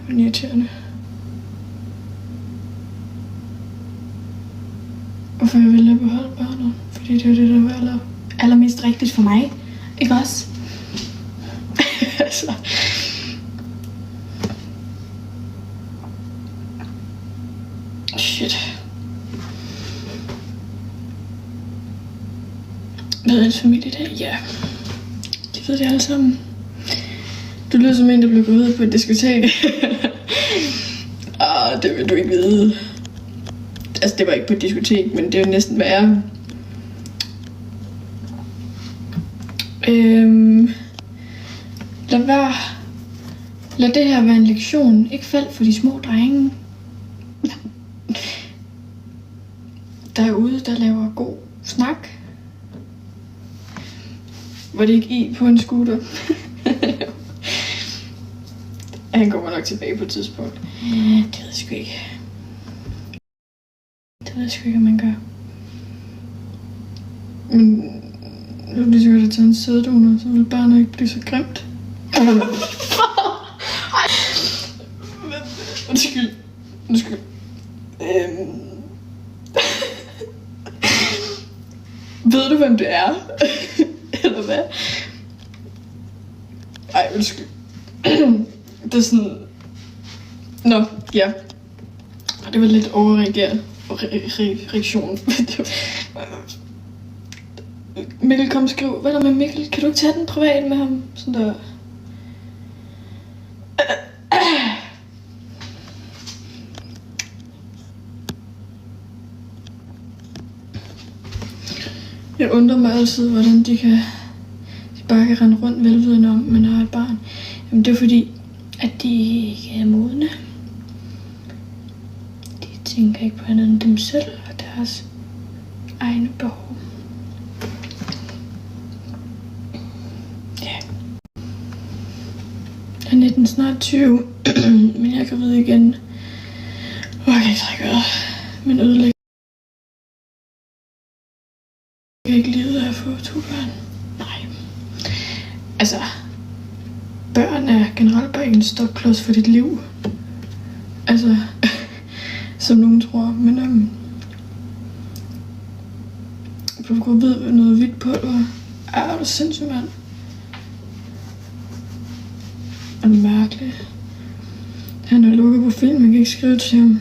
fucking irriterende. Hvorfor jeg vælger at beholde barnet? Fordi det er det, der er allermest rigtigt for mig. Ikke også? Altså. Shit. Hvad er ens familie i dag? Ja. De ved det alle sammen. Du lyder som en, der blev gået ud på et diskotek. Det vil du ikke vide. Altså, det var ikke på et diskotek, men det er jo næsten værre. Lad det her være en lektion. Ikke fald for de små drenge. Derude, der laver god snak. Var det ikke I på en scooter? Han kommer nok tilbage på et tidspunkt. Det ved jeg sgu ikke. Det ved jeg sgu ikke, om man gør. Men nu er det sikkert at tage en sæddonor, så vil barnet ikke blive så grimt. Undskyld. Ved du, hvem det er? Eller hvad? Ej, undskyld. Det er sådan... Nå, ja. Det var lidt overreageret. Reaktion. Mikkel, kom og skriv. Hvad er der med Mikkel? Kan du ikke tage den privat med ham? Sådan der... Jeg undrer mig altid, hvordan de bare kan rende rundt velvidende om, man har et barn. Jamen det er fordi, at de ikke er modne. De tænker ikke på andet end dem selv og deres egne behov. Ja. Jeg er 19, snart 20, men jeg kan vide igen. Jeg kan ikke trække vejret, men ødelægge. Jeg kan ikke lide at få 2 børn. Nej. Altså, børn er generelt bare en stopklods for dit liv. Altså, som nogen tror. Men du kunne vide noget hvidt pulver. Er du sindssygt, mand? Er det mærkeligt? Han er lukket på film, man kan ikke skrive til ham.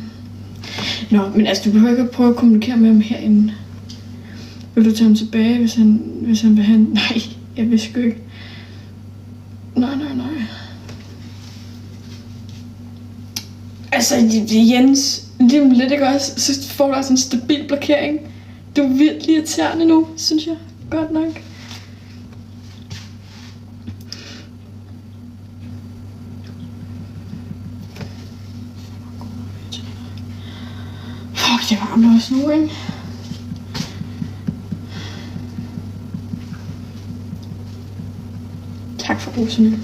Nå, men altså, du behøver ikke at prøve at kommunikere med ham herinde. Vil du tage ham tilbage, hvis han vil have... Nej, jeg vil sgu ikke. Nej. Altså, Jens, lige om lidt, ikke også? Så får du altså en stabil blokering. Du er virkelig irriterende nu, synes jeg. Godt nok. Fuck, det er varmt også nu, ikke? Tak for roserne.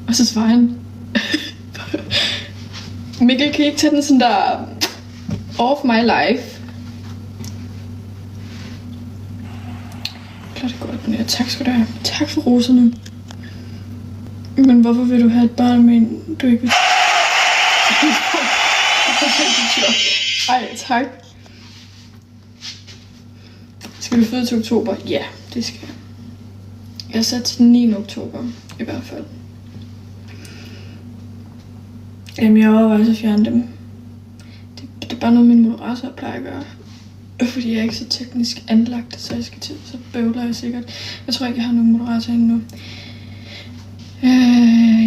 Og så svarer han. Mikkel, kan I ikke tage den sådan der off my life? Klart det godt, men tak skal du have. Tak for roserne. Men hvorfor vil du have et barn med en, du ikke vil... Ej, tak. Skal du føde til oktober? Ja, det skal jeg. Jeg er sat til den 9. oktober, i hvert fald. Jamen, jeg overvejer at fjerne dem. Det er bare noget, min moderator plejer at gøre. Fordi jeg er ikke så teknisk anlagt, så jeg skal til, så bøvler jeg sikkert. Jeg tror ikke, jeg har nogen moderator endnu.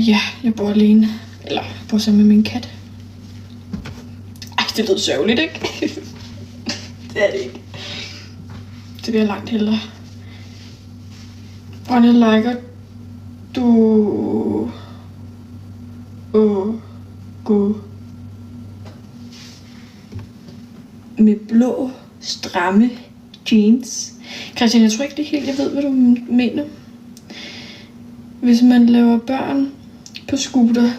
Ja, jeg bor alene. Eller jeg bor sammen med min kat. Ej, det lyder sørgeligt, ikke? Det er det ikke. Det bliver langt hellere. Og jeg liker du... gå med blå, stramme jeans. Christian, jeg tror ikke det helt, jeg ved, hvad du mener. Hvis man laver børn på scooter,